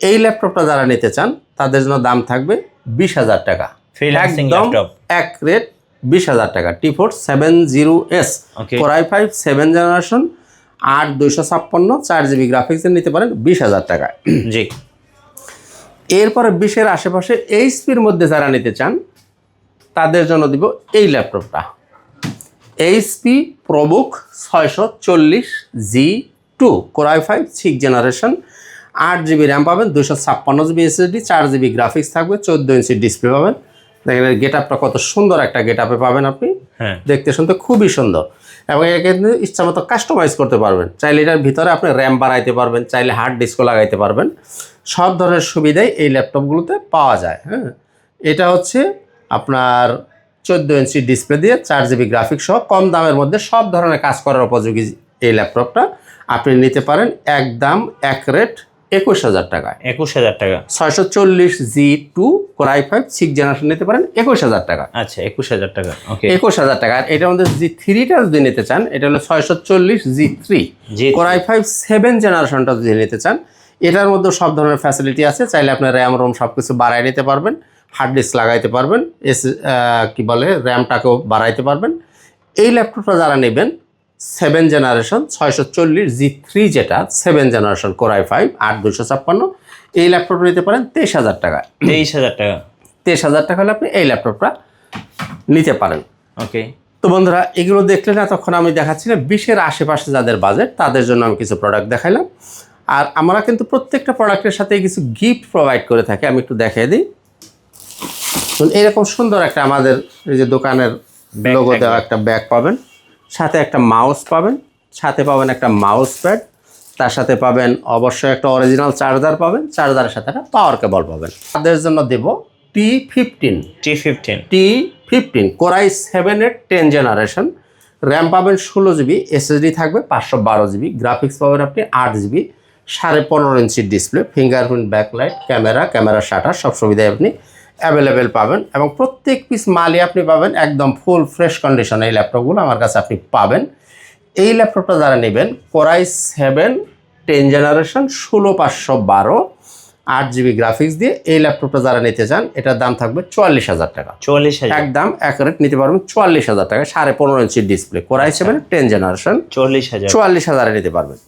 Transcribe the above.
এই ল্যাপটপটা যারা নিতে চান তাদের জন্য দাম থাকবে 20,000 টাকা। ফ্রিল্যান্সিং একদম ল্যাপটপ এক রেট 20,000 টাকা। T4 70S Okay. Core i5 7 generation 8256 4GB গ্রাফিক্সের নিতে পারেন 20,000 টাকায়। জি। এরপরে 20-এর আশেপাশে এইচপির মধ্যে যারা নিতে চান তাদের জন্য দিব এই ল্যাপটপটা, HP ProBook 640G2 Core i5 6 generation 8GB RAM পাবেন, 256GB SSD, 4GB গ্রাফিক্স থাকবে, 14 ইঞ্চি ডিসপ্লে পাবেন। দেখেন গেট আপটা কত সুন্দর একটা গেট আপে পাবেন আপনি, হ্যাঁ দেখতে শুনতে খুবই সুন্দর এবং একে ইচ্ছা মতো কাস্টমাইজ করতে পারবেন। চাইলে এটার ভিতরে আপনি র্যাম বাড়াইতে পারবেন, চাইলে হার্ড ডিস্কও লাগাইতে পারবেন। সব ধরনের সুবিধাই এই ল্যাপটপগুলোতে পাওয়া যায়। হ্যাঁ, এটা হচ্ছে আপনার 14 ইঞ্চি ডিসপ্লে দিয়ে 4GB গ্রাফিক্স সহ কম দামের মধ্যে সব ধরনের কাজ করার উপযোগী এই ল্যাপটপটা আপনি নিতে পারেন একদম এক রেট 21,000 টাকায়। 21,000 টাকা। 640G2 Core i5 6 জেনারেশন নিতে পারেন 21,000 টাকা। আচ্ছা 21,000 টাকা। ওকে 21,000 টাকা। আর এটার মধ্যে G3টা যদি নিতে চান এটা হলো 640G3 Core i5 7 জেনারেশনটা যদি নিতে চান এটার মধ্যে সব ধরনের ফ্যাসিলিটি আছে। চাইলে আপনার র্যাম রোম সব কিছু বাড়াই নিতে পারবেন, হার্ড ডিস্ক লাগাইতে পারবেন, কি বলে র্যামটাকেও বাড়াইতে পারবেন। এই ল্যাপটপটা যারা নেবেন 7 জেনারেশন 640G3 যেটা 7 জেনারেশন Core i5 8256 এই ল্যাপটপটা নিতে পারেন 23,000 টাকা। 23,000 টাকা। 23,000 টাকা হলে আপনি এই ল্যাপটপটা নিতে পারেন। ওকে তো বন্ধুরা এগুলো দেখলেন এতক্ষণ আমি দেখাচ্ছি না 20-এর আশেপাশে যাদের বাজেট তাদের জন্য আমি কিছু প্রোডাক্ট দেখাইলাম। আর আমরা কিন্তু প্রত্যেকটা প্রোডাক্টের সাথে কিছু গিফট প্রোভাইড করে থাকি, আমি একটু দেখিয়ে দিই। এরকম সুন্দর একটা আমাদের এই যে দোকানের লোগো দেওয়া একটা ব্যাগ পাবেন, সাথে একটা মাউস পাবেন, সাথে পাবেন একটা মাউস প্যাড, তার সাথে পাবেন অবশ্যই একটা অরিজিনাল চার্জার পাবেন, চার্জারের সাথে একটা পাওয়ার কেবল পাবেন। তাদের জন্য দেব T15 Core i7-এর 10 জেনারেশন, র্যাম পাবেন 16GB, SSD থাকবে 512GB, গ্রাফিক্স পাবেন আপনি 8GB, 15.5 ইঞ্চি display, fingerprint, backlight, camera shutter সব সুবিধাই আপনি অ্যাভেলেবেল পাবেন এবং প্রত্যেক পিস মালই আপনি পাবেন একদম ফুল ফ্রেশ কন্ডিশন। এই ল্যাপটপগুলো আমার কাছে আপনি পাবেন। এই ল্যাপটপটা যারা নেবেন Core i7 10 generation 16512 8GB graphics দিয়ে এই ল্যাপটপটা যারা নিতে চান এটার দাম থাকবে 44,000 টাকা। 44,000 একদম অ্যাকুরেট নিতে পারবেন 44,000 টাকা, 15.5 ইঞ্চি ডিসপ্লে Core i7 10 জেনারেশন 44,000 44,000 নিতে পারবেন।